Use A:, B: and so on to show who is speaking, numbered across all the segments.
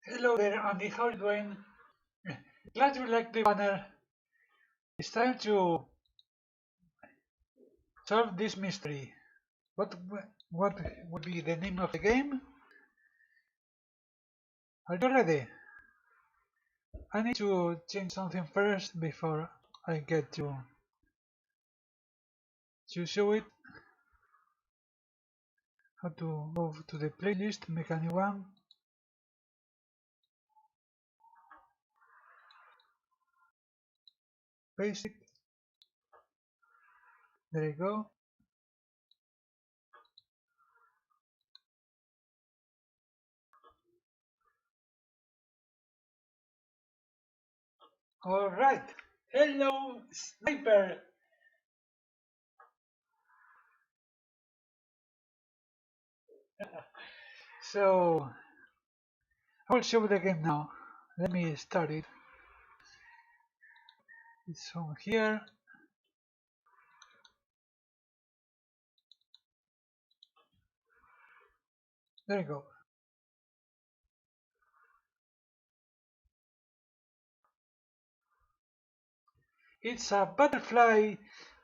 A: Hello there, Andy. How are you doing? Glad you like the banner. It's time to solve this mystery. What would be the name of the game? Are you ready? I need to change something first before I get to show it. How to move to the playlist, make a new one. Paste it. There you go. Alright. Hello, Sniper. So, I will show the game now. Let me start it. It's on here. There you go. It's a butterfly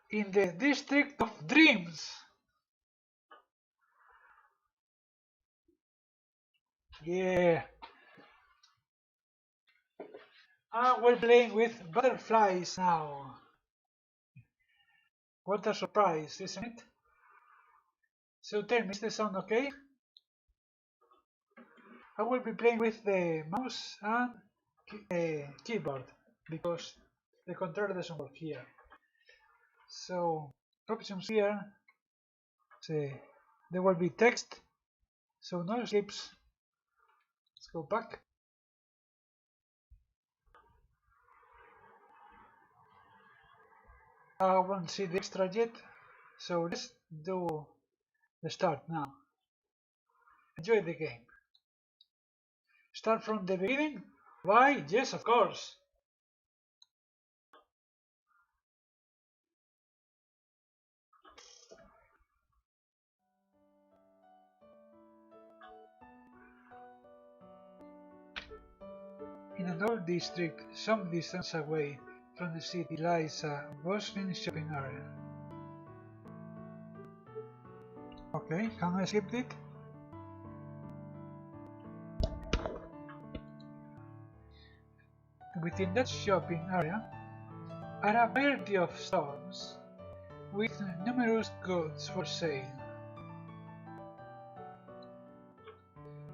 A: in the District of Dreams. Yeah. We're playing with butterflies now. What a surprise, isn't it? So tell me, is the sound okay? I will be playing with the mouse and keyboard because the controller doesn't work here. So options here. Say there will be text. So no escapes. Let's go back. I won't see the extra yet. So let's do the start now. Enjoy the game. Start from the beginning? Why, yes, of course. In an old district, some distance away from the city lies a bustling shopping area. Okay, can I skip it? Within that shopping area are a variety of stalls with numerous goods for sale.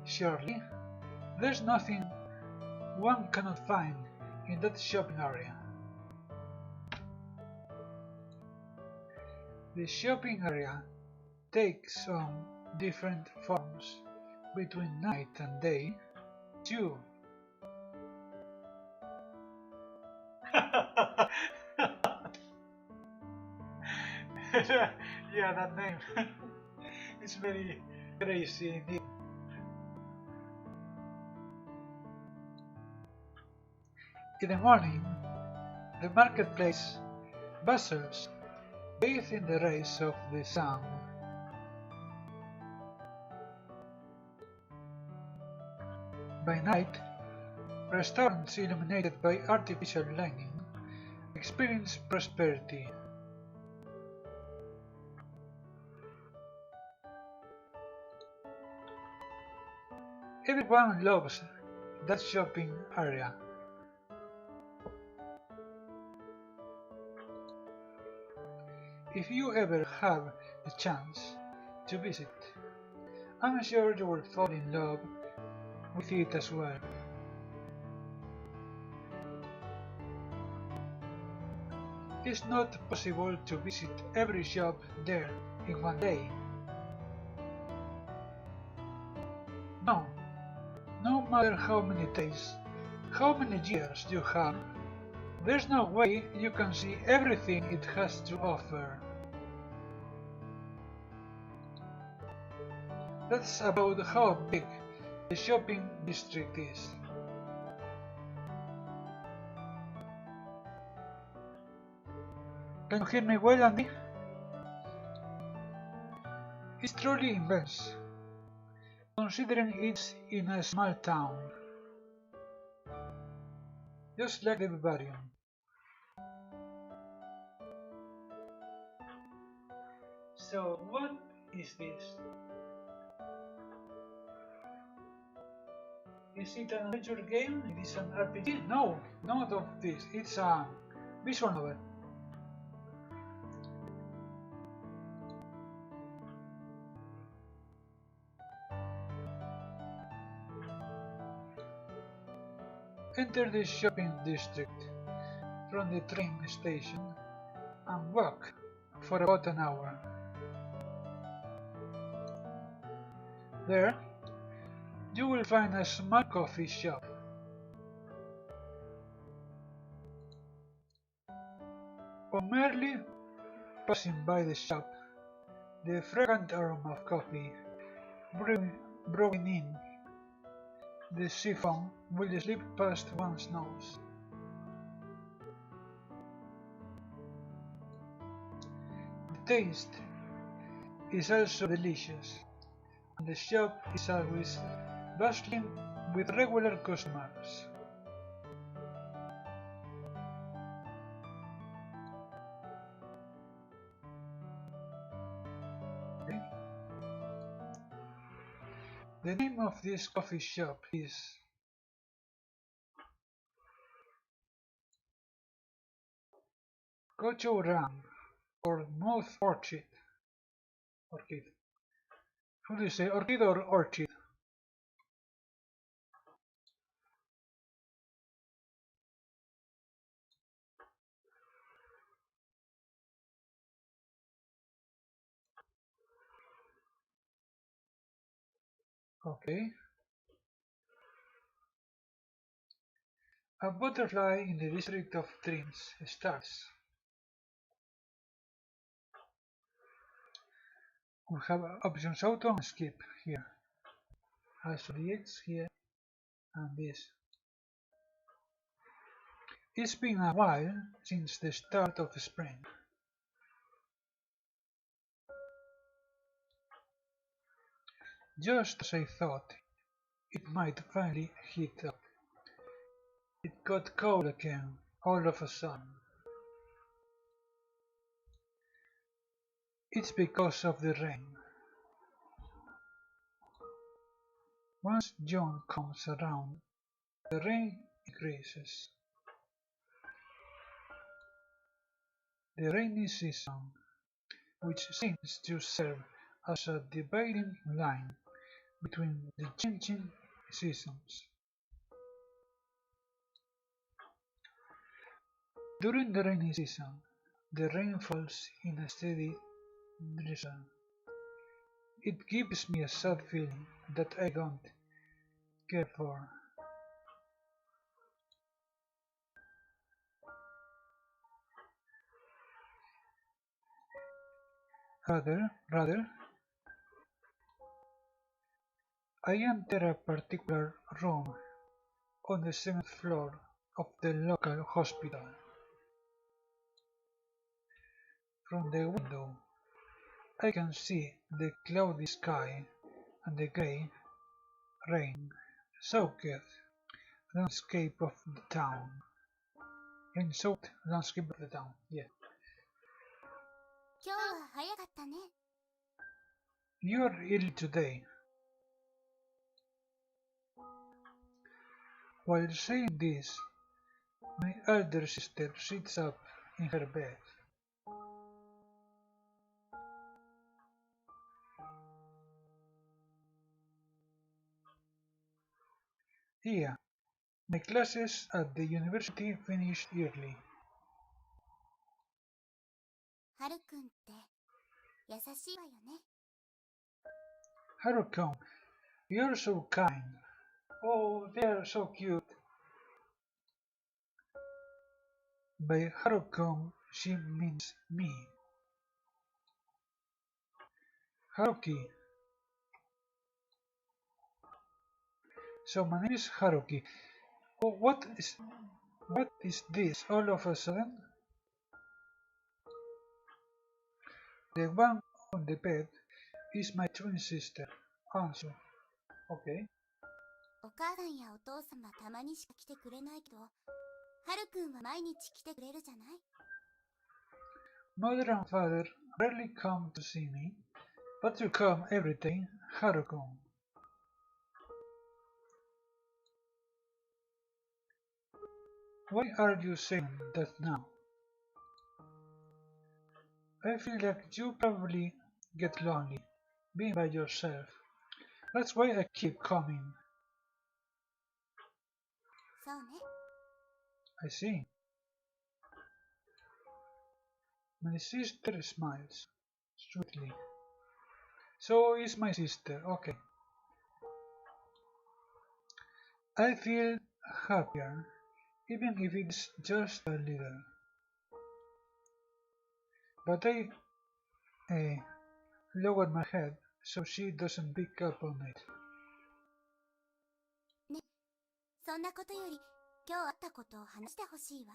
A: Surely, there's nothing one cannot find in that shopping area. The shopping area takes on different forms between night and day, too. Yeah, that name. It's very crazy indeed. In the morning, the marketplace bustles, bathed in the rays of the sun. By night, restaurants illuminated by artificial lighting experience prosperity. Everyone loves that shopping area. If you ever have the chance to visit, I'm sure you will fall in love with it as well. It's not possible to visit every shop there in one day. No, no matter how many days, how many years you have, there's no way you can see everything it has to offer. That's about how big the shopping district is. Can you hear me well, Andy? It's truly immense, considering it's in a small town. just like the vivarium. So what is this? Is it an adventure game? It is an RPG? No, none of this. It's a visual novel. Enter the shopping district from the train station and walk for about an hour. There, you will find a small coffee shop. On merely passing by the shop, the fragrant aroma of coffee brewing in the siphon will slip past one's nose. The taste is also delicious, and the shop is always bustling with regular customers. Okay. The name of this coffee shop is Gocho Ram or Mouth Orchid. Orchid. How do you say orchid or orchid? Okay. A butterfly in the district of dreams starts. We have options auto and skip here. Also the X here and this. It's been a while since the start of spring. Just as I thought it might finally heat up, it got cold again all of a sudden. It's because of the rain. Once June comes around, the rain increases. The rainy season, which seems to serve as a dividing line between the changing seasons. During the rainy season, the rain falls in a steady drizzle. It gives me a sad feeling that I don't care for. Rather, I enter a particular room on the 7th floor of the local hospital. From the window, I can see the cloudy sky and the grey, rain-soaked landscape of the town. Rain-soaked landscape of the town, yeah.
B: 今日は早かったね。
A: You're ill today. While saying this, my elder sister sits up in her bed. Yeah, my classes at the university finished early.
B: はるくんって優しいわよね。
A: Haruko, you're so kind. Oh, they're so cute. By Haruko, she means me. Haruki. So my name is Haruki. Oh, what is this all of a sudden? The one on the bed is my twin sister, Ansu. Okay.
B: お母さんやお父さんはたまにしか来てくれないけど、ハルくんは毎日来てくれるじゃない。
A: Mother and father rarely come to see me, but you come every day, Haru-kun. Why are you saying that now? I feel like you probably get lonely being by yourself. That's why I keep coming.
B: そうね。
A: I see. My sister smiles sweetly. So is my sister. Okay. I feel happier, even if it's just a little. But I lower my head so she doesn't pick up on it.
B: ね、そんなことより今日あったことを話してほしいわ。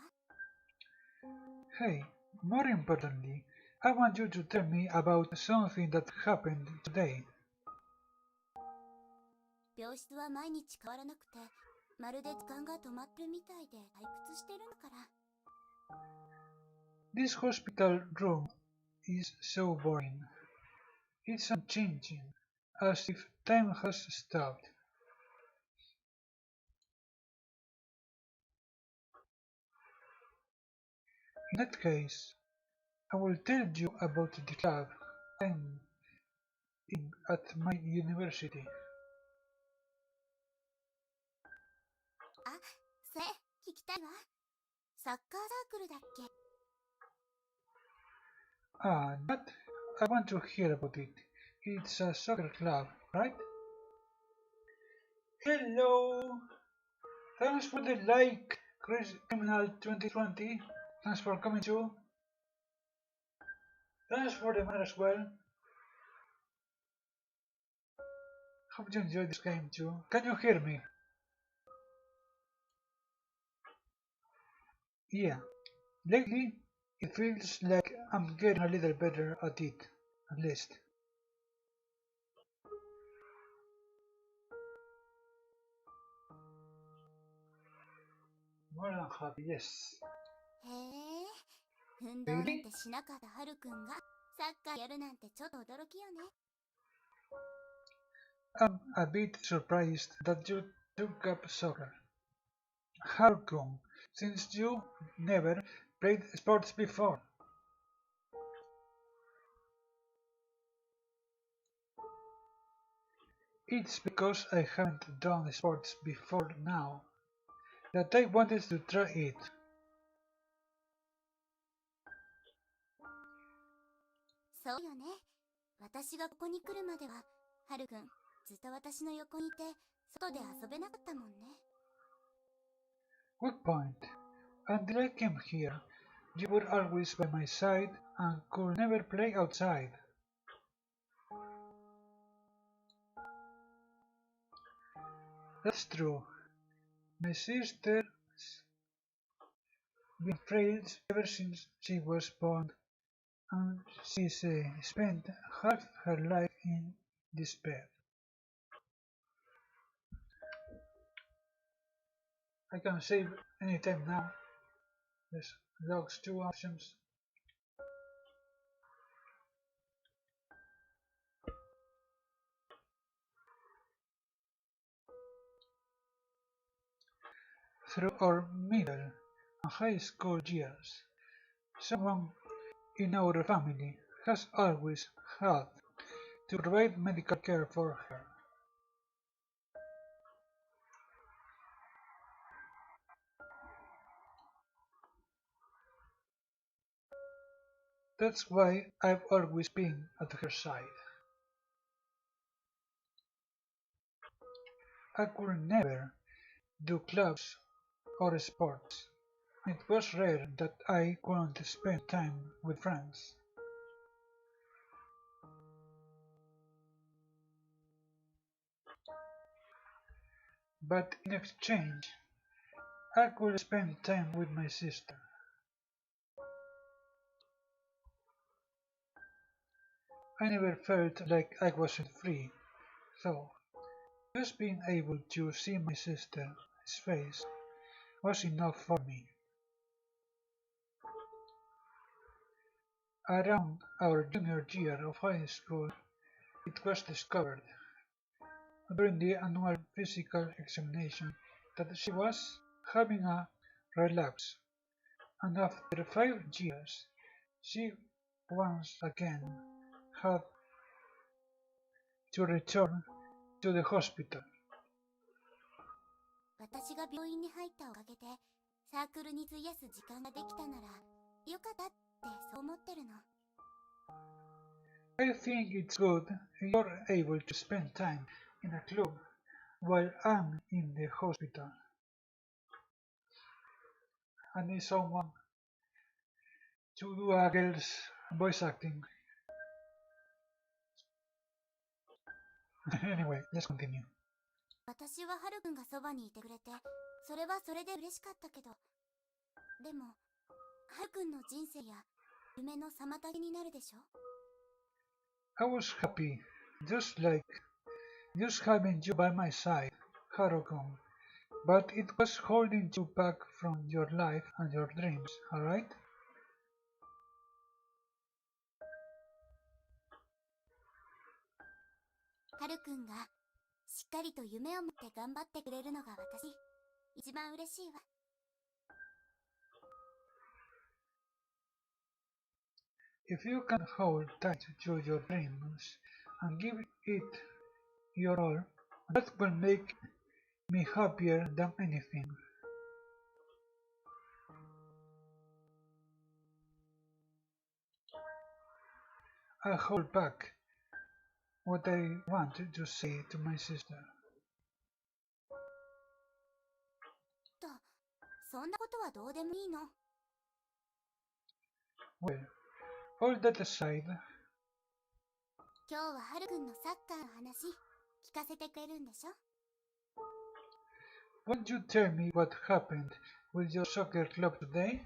A: Hey, more importantly, I want you to tell me about something that happened today.
B: 病室は毎日変わらなくて、まるで時間が止まってるみたいで退屈してるんだから。
A: This hospital room is so boring. It's unchanging, as if time has stopped. In that case, I will tell you about the club I'm in at my university.
B: あ、それ聞きたいわ。サッカーサークルだっけ？
A: Ah, that I want to hear about it. It's a soccer club, right? Hello! Thanks for the like, Criminal 2020. Thanks for coming too. Thanks for the man as well. Hope you enjoyed this game too. Can you hear me? Yeah. Lately, it feels like I'm getting a little better at it, at least. More than happy, yes.
B: へえ、運動なんてしなかったハルくんがサッカーやるなんてちょっと驚きよね。
A: I'm a bit surprised that you took up soccer. How come? Since you never played sports before. It's because I haven't done sports before now that I wanted to try it.
B: そうよね。私がここに来るまでは、ハルくんずっと私の横にいて、外で遊べなかったもんね。
A: Good point. Until I came here, you were always by my side and could never play outside. That's true. My sister's been frail ever since she was born, and she's spent half her life in despair. I can save anytime now. There's logs 2 options. Through our middle and high school years, someone in our family has always had to provide medical care for her. That's why I've always been at her side. I could never do clubs or sports. It was rare that I couldn't spend time with friends. But in exchange, I could spend time with my sister. I never felt like I wasn't free, though. Just being able to see my sister's face was enough for me. Around our junior year of high school, it was discovered during the annual physical examination that she was having a relapse, and after 5 years, she once again had to return to the hospital.
B: 私が病院に入ったおかげでサークルに費やす時間ができたならよかったってそう思ってるの。
A: I think it's good you're able to spend time in a club while I'm in the hospital. I need someone to do a girl's voice acting. Anyway, let's continue.
B: 私はハルくんがそばにいてくれてそれはそれで嬉しかったけど、でもハルくんの人生や夢の妨げになるでしょ。
A: I was happy, just having you by my side, Haruko. But it was holding you back from your life and your dreams, alright?
B: ハルくんがしっかりと夢を持って頑張ってくれるのが私一番嬉しいわ。
A: If you can hold tight to your dreams and give it your all, that will make me happier than anything. I hold back what I want to say to my sister.
B: と、そんなことはどうでもいいの。
A: Well, all that aside,
B: 今日はハルくんのサッカーの話聞かせてくれるんでしょ。
A: won't you tell me what happened with your soccer club today?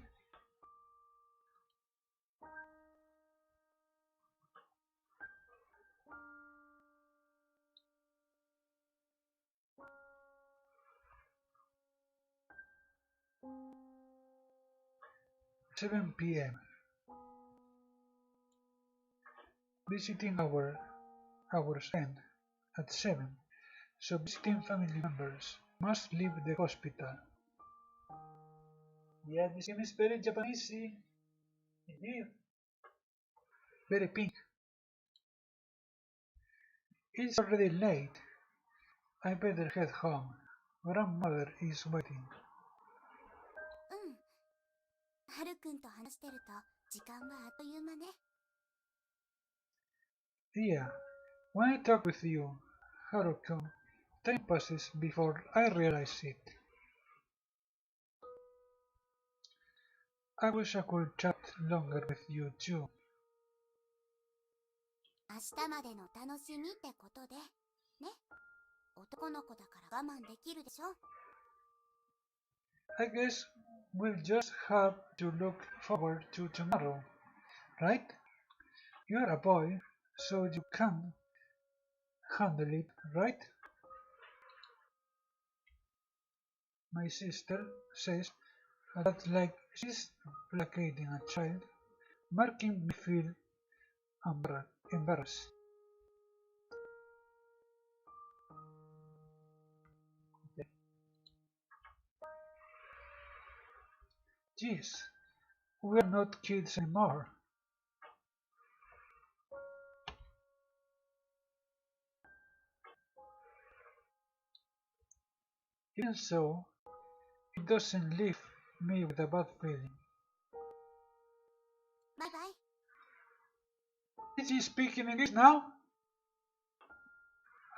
A: "7 p.m. Visiting hours end at 7, so visiting family members must leave the hospital." Yeah, this game is very Japanese. Indeed. Very pink. It's already late. I better head home. Grandmother is waiting.
B: うん。ハルくんと話してると時間はあっという間ね。
A: Yeah, when I talk with you, Haruko, time passes before I realize it. I wish I could chat longer with you too.
B: 明日までの楽しみってことでね。男の子だから我慢できるでしょ。
A: I guess we'll just have to look forward to tomorrow, right? You're a boy, so you can handle it, right? My sister says that like she's placating a child, making me feel embarrassed. Jeez, we're not kids anymore. Even so, it doesn't leave me with a bad feeling.
B: バイバイ。
A: Is he speaking English now?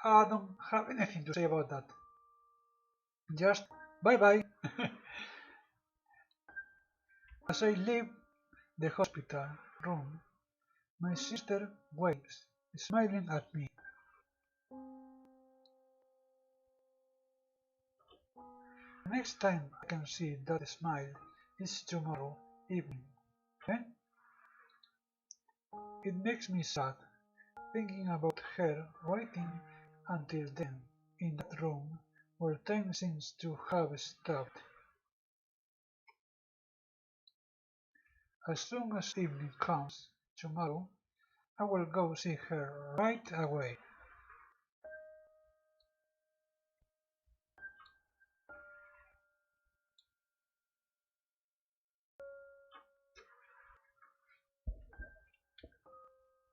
A: I don't have anything to say about that. Just bye bye. As I leave the hospital room, my sister waves, smiling at me. The next time I can see that smile is tomorrow evening. Eh? It makes me sad thinking about her waiting until then in that room where time seems to have stopped. As soon as evening comes, tomorrow, I will go see her right away.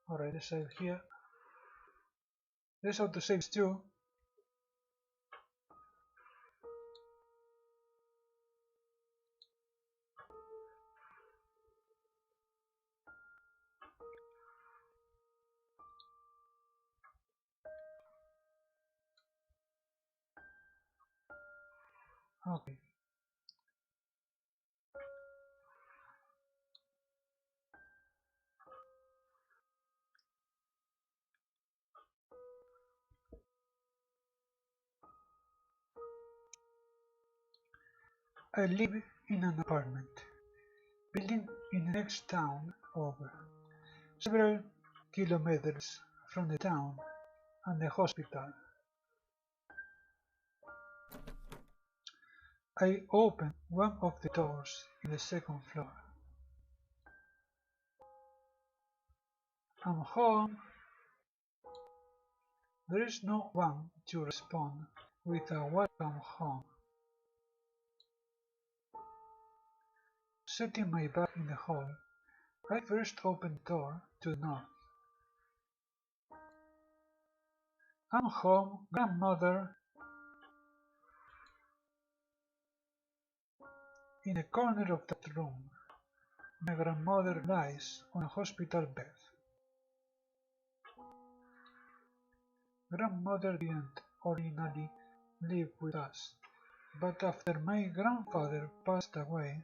A: Alright, let's save here. Let's autosave too. Okay. I live in an apartment building in the next town over, several kilometers from the town and the hospital. I open one of the doors in the second floor. I'm home. There is no one to respond with a welcome home. Setting my back in the hall, I first open the door to the north. I'm home, grandmother. In a corner of that room, my grandmother lies on a hospital bed. Grandmother didn't originally live with us, but after my grandfather passed away,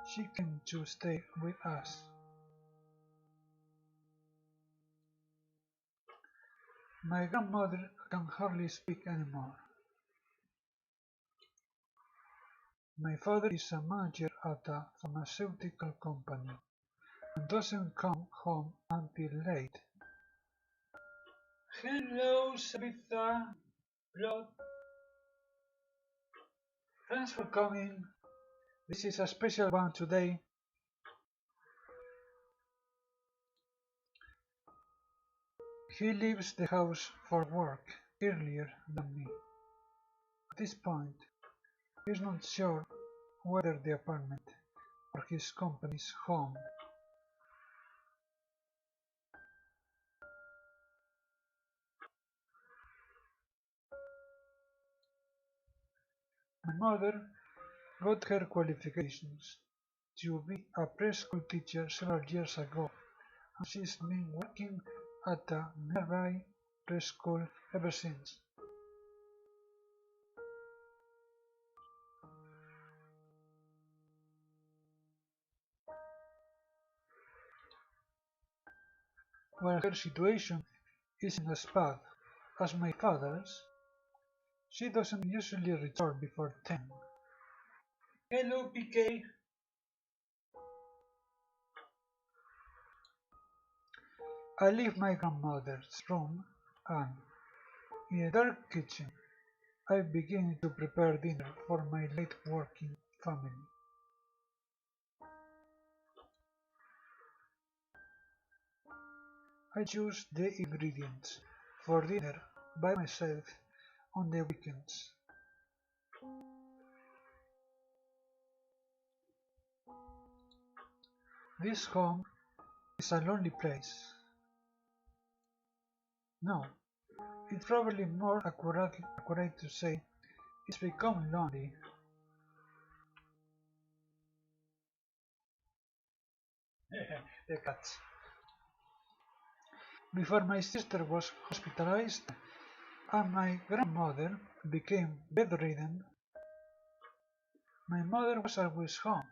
A: she came to stay with us. My grandmother can hardly speak anymore. My father is a manager at a pharmaceutical company and doesn't come home until late. Hello, Sabitha. Blood. Thanks for coming. This is a special one today. He leaves the house for work earlier than me. At this point, he is not sure whether the apartment or his company's home. My mother got her qualifications to be a preschool teacher several years ago, and she's been working at a nearby preschool ever since. While her situation isn't as bad as my father's, she doesn't usually return before 10. Hello, PK. I leave my grandmother's room and, in a dark kitchen, I begin to prepare dinner for my late working family. I choose the ingredients for dinner by myself on the weekends. This home is a lonely place. No, it's probably more accurate to say it's become lonely. The cats. Before my sister was hospitalized and my grandmother became bedridden, my mother was always home.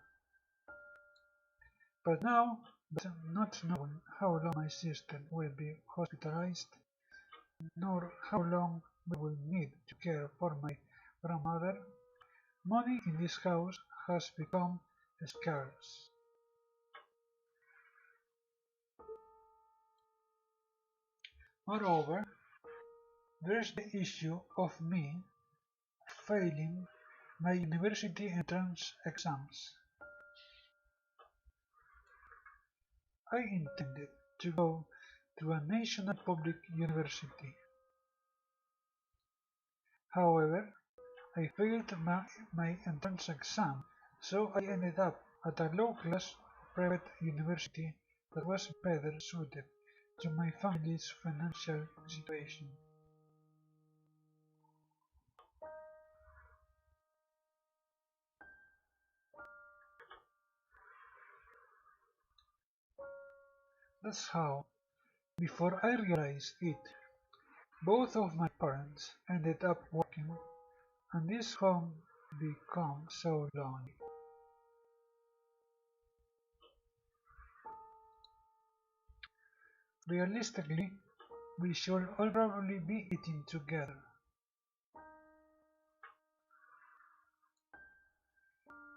A: But now, not knowing how long my sister will be hospitalized, nor how long we will need to care for my grandmother, money in this house has become scarce. Moreover, there's the issue of me failing my university entrance exams. I intended to go to a national public university. However, I failed my entrance exam, so I ended up at a low-class private university that was better suited to my family's financial situation. That's how, before I realized it, both of my parents ended up working, and this home became so lonely. Realistically, we should all probably be eating together.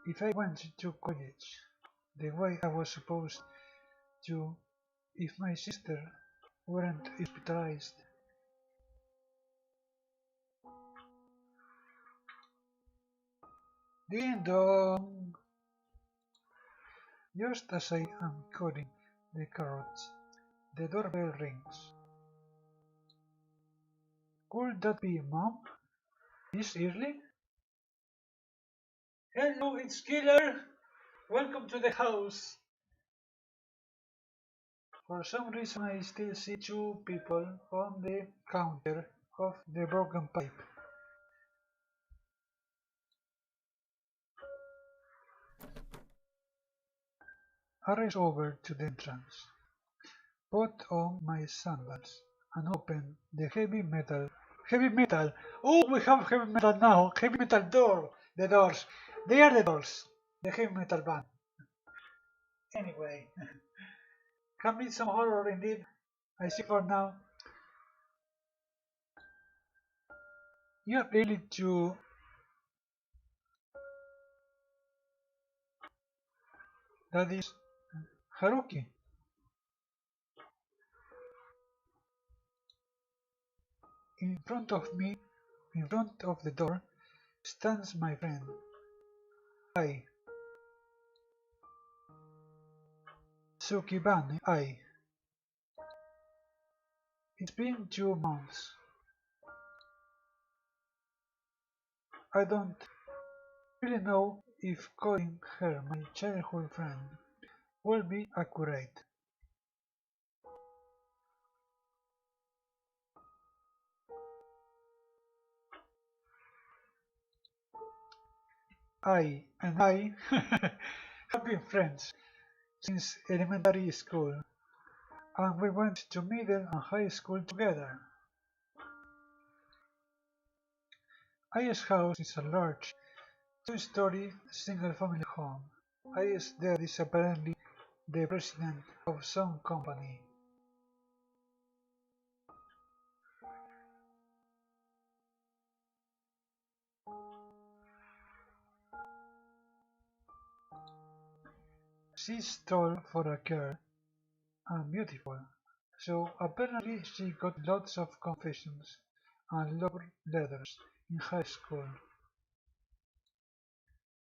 A: If I went to college the way I was supposed to, if my sister weren't hospitalized, ding dong! Just as I am cutting the carrots, the doorbell rings. Could that be Mom? This early? Hello, it's Killer! Welcome to the house! For some reason I still see two people on the counter of the broken pipe. I race over to the entrance, put on my sandals, and open the heavy metal. Heavy metal! Oh, we have heavy metal now! Heavy metal door! The doors! They are the doors! The heavy metal band. Anyway, can be some horror indeed. I see for now. You're really too. That is Haruki. In front of me, in front of the door, stands my friend. I, Tsukibane, I. It's been 2 months. I don't really know if calling her my childhood friend will be accurate. I and I have been friends since elementary school, and we went to middle and high school together. Aya's house is a large, two-story single-family home. Aya's dad is apparently the president of some company. She's tall for a girl and beautiful, so apparently she got lots of confessions and love letters in high school.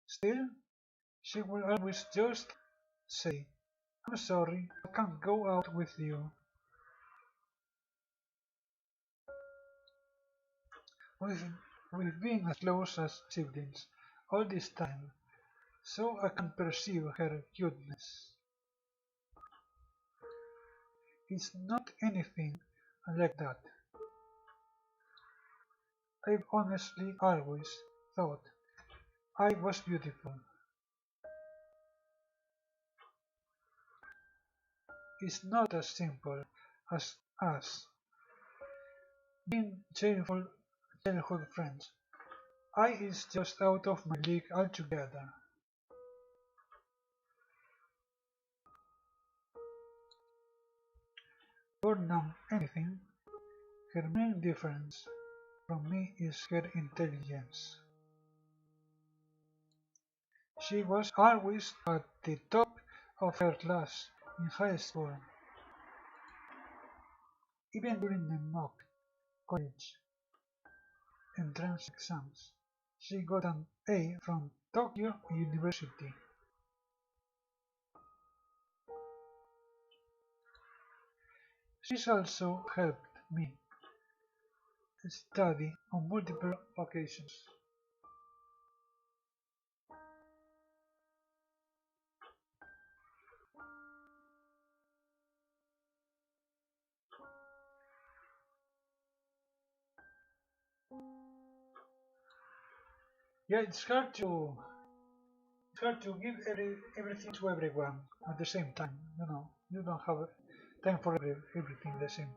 A: Still, she will always just say, I'm sorry, I can't go out with you. We've, we've been as close as siblings all this time, so I can perceive her cuteness. It's not anything like that. I've honestly always thought I was beautiful. It's not as simple as us being childhood friends. I is just out of my league altogether. More than anything, her main difference from me is her intelligence. She was always at the top of her class in high school, even during the mock college entrance exams. She got an A from Tokyo University. She's also helped me study on multiple occasions. Yeah, it's hard to give everything to everyone at the same time. You don't have time for everything the same.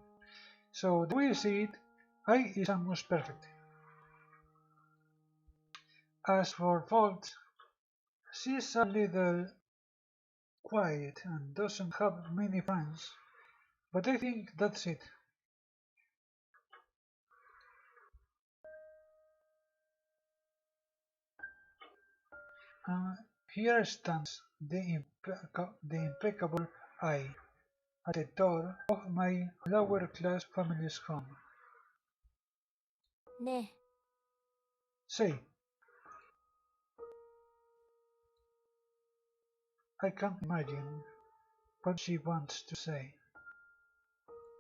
A: So the way I see it, I is almost perfect. As for faults, she's a little quiet and doesn't have many friends, but I think that's it. Uh, Here stands the impeccable eye at the door of my lower class family's home.
B: ね
A: Say, I can't imagine what she wants to say.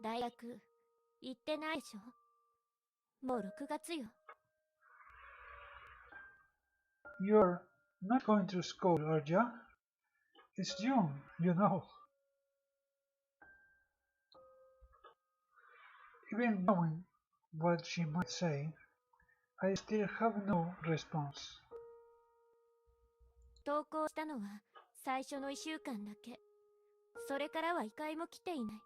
B: え、大学行ってないでしょ？もう6月よ。
A: You're not going to school, are you? It's June, you know. Even knowing what she might say, I still have no response.
B: 登校したのは最初の1週間だけ。それからは一回も来ていない。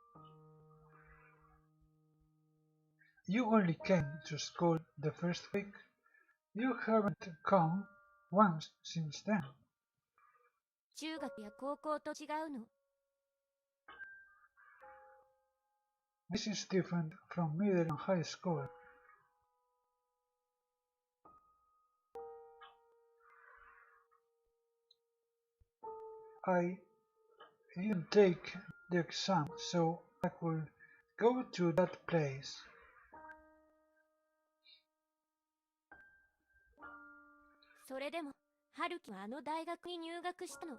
A: You only came to school the first week. You haven't come once since then.
B: 中学や高校と違うの。
A: This is different from middle and high school. I didn't take the exam, so I could go to that place.
B: それでも、春樹はあの大学に入学したの。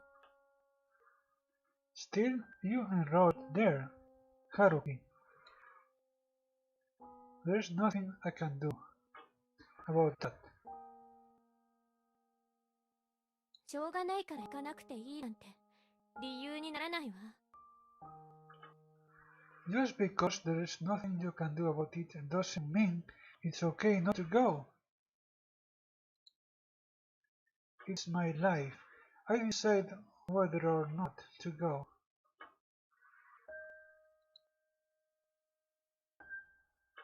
A: Still, you enrolled there, Haruki. There's nothing I can do about that.
B: しょうがないから行かなくていいなんて理由にならないわ。
A: Just because there is nothing you can do about it doesn't mean it's okay not to go. It's my life. I decide whether or not to go.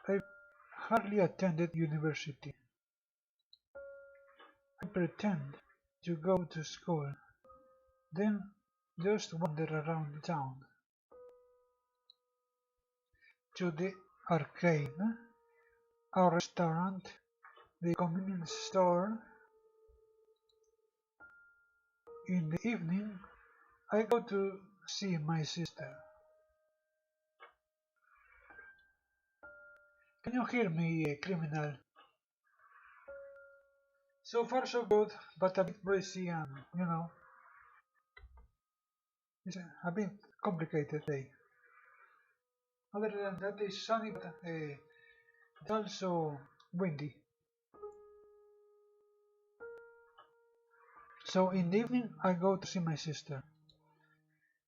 A: I hardly attended university. I pretend to go to school, then just wander around town. To the arcade, a restaurant, the convenience store. In the evening, I go to see my sister. Can you hear me, criminal? So far so good, but a bit breezy and, it's a bit complicated day. Other than that, it's sunny, but it's also windy. So in the evening, I go to see my sister.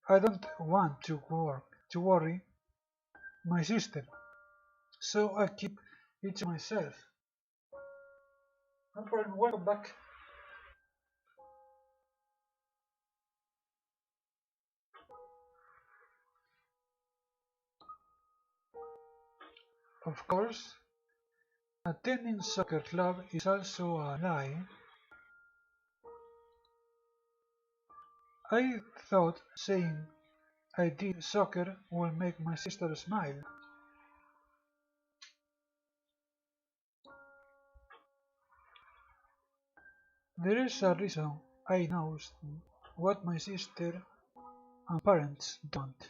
A: I don't want to worry my sister, so I keep it to myself. No problem, welcome back. Of course, attending soccer club is also a lie. I thought saying I did soccer will make my sister smile. There is a reason I know what my sister and parents don't.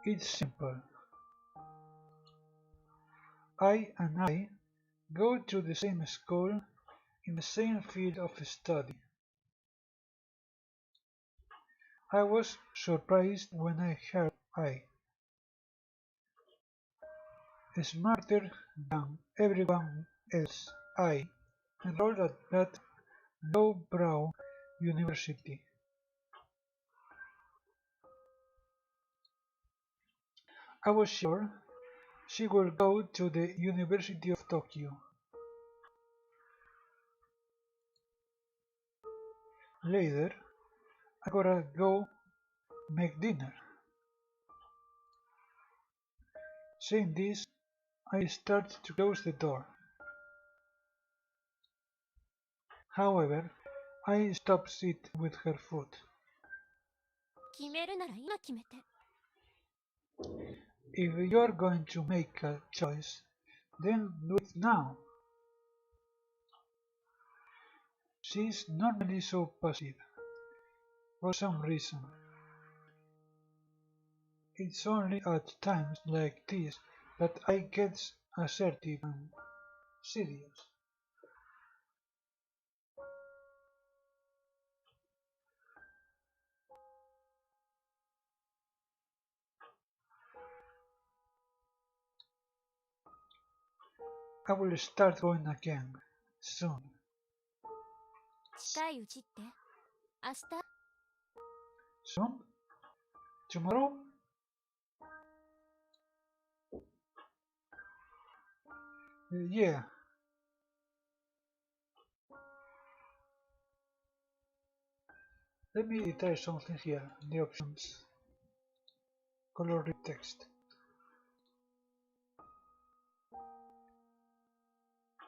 A: It's simple. I go to the same school in the same field of study. I was surprised when I heard I, smarter than everyone else, I enrolled at that lowbrow university. I was sure she would go to the University of Tokyo. Later, I gotta go make dinner. Saying this, I started to close the door. However, I stopped it with her foot.
B: 決めるなら今決めて。
A: If you're going to make a choice, then do it now. She's normally so passive, for some reason. It's only at times like this that I get assertive and serious. I will start going again, soon.
B: 近いうちって明日
A: Soon? Tomorrow? Yeah. Let me try something here. The options. Color read text.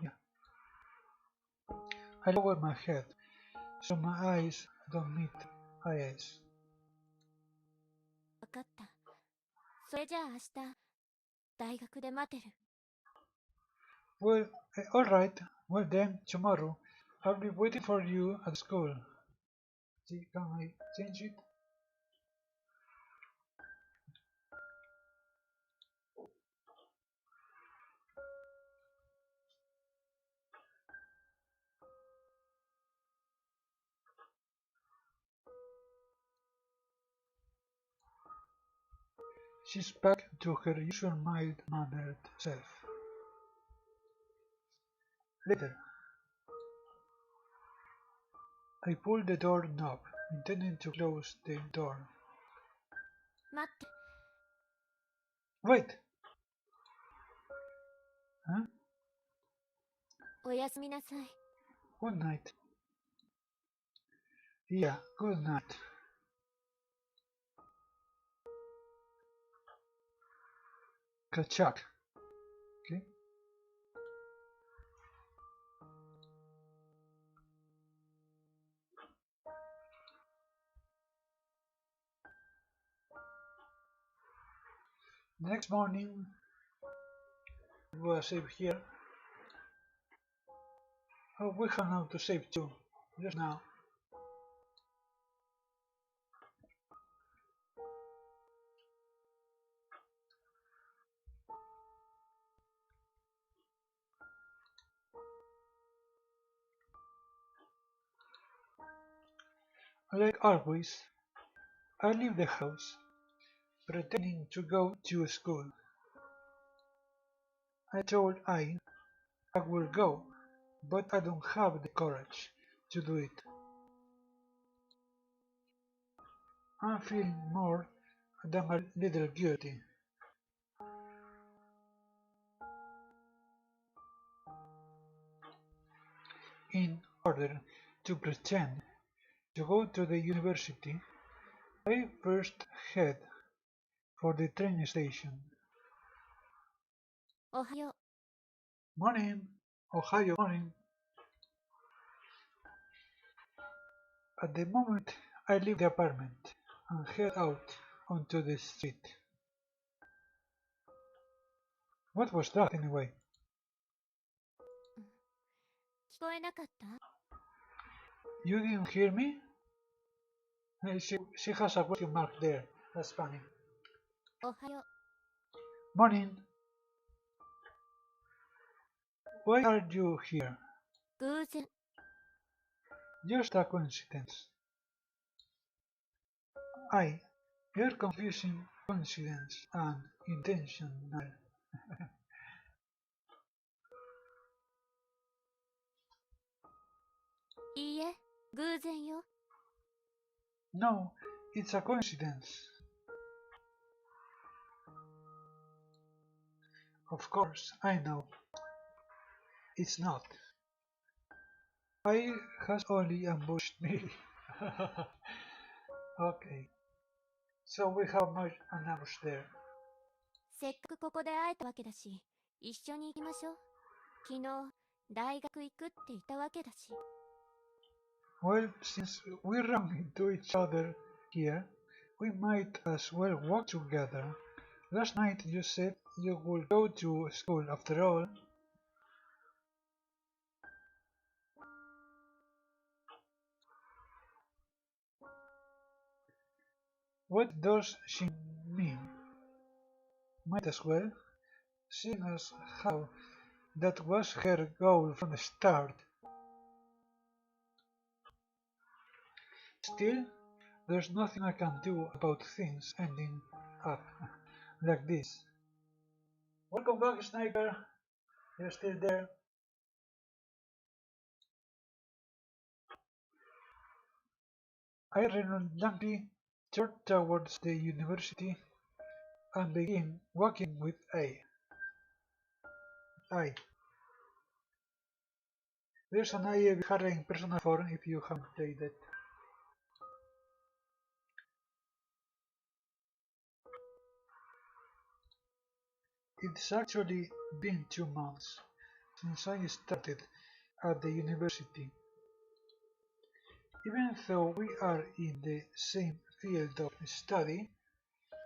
A: Yeah. I lower my head so my eyes don't meet eyes.
B: 分かった。それじゃあ明日大学で待ってる。
A: Well, alright. Well then, tomorrow I'll be waiting for you at school. See, can I change it? She's back to her usual mild-mannered self. Later, I pulled the door knob, intending to close the door.
B: 待って。
A: Wait! Huh?
B: おやすみなさい。
A: Good night. Yeah, good night. Kachak. Okay. Next morning, we will save here. Oh, we have now to save too. Just now. Like always, I leave the house, pretending to go to school. I told I will go, but I don't have the courage to do it. I'm feeling more than a little guilty. In order to pretend to go to the university, I first head for the train station.
B: おはよう。
A: Morning, Ohio morning. At the moment, I leave the apartment and head out onto the street. What was that anyway?
B: 聞こえなかった？
A: You didn't hear me? She has a question mark there. That's funny.
B: おはよう。
A: Morning. Why are you here?
B: 偶然。
A: Just a coincidence. You're confusing coincidence and intentional.
B: いいえ、偶然よ。
A: No, it's a coincidence. Of course, I know. It's not. I has only ambushed me. Okay, so we have much an ambush there.
B: せっかくここで会えたわけだし、一緒に行きましょう。昨日、大学行くって言ったわけだし。
A: Well, since we ran into each other here, we might as well walk together. Last night you said you would go to school after all. What does she mean? Might as well, seeing as how that was her goal from the start. Still, there's nothing I can do about things ending up like this. Welcome back, Sniper. You're still there. I reluctantly turned towards the university and began walking with I. There's an IA Vihara in Persona 4 if you haven't played it. It's actually been 2 months since I started at the university. Even though we are in the same field of study,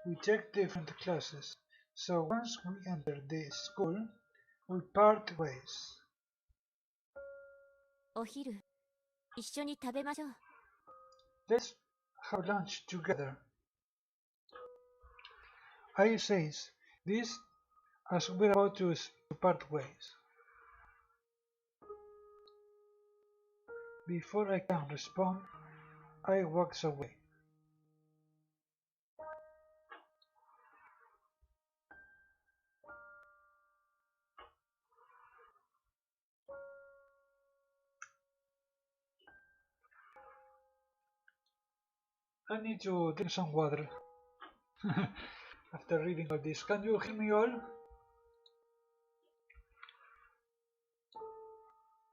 A: we take different classes, so once we enter the school, we part ways.
B: お昼、一緒に食べましょう。
A: Let's have lunch together. I says this as we're about to part ways. Before I can respond, I walks away. I need to drink some water after reading all this. Can you hear me all?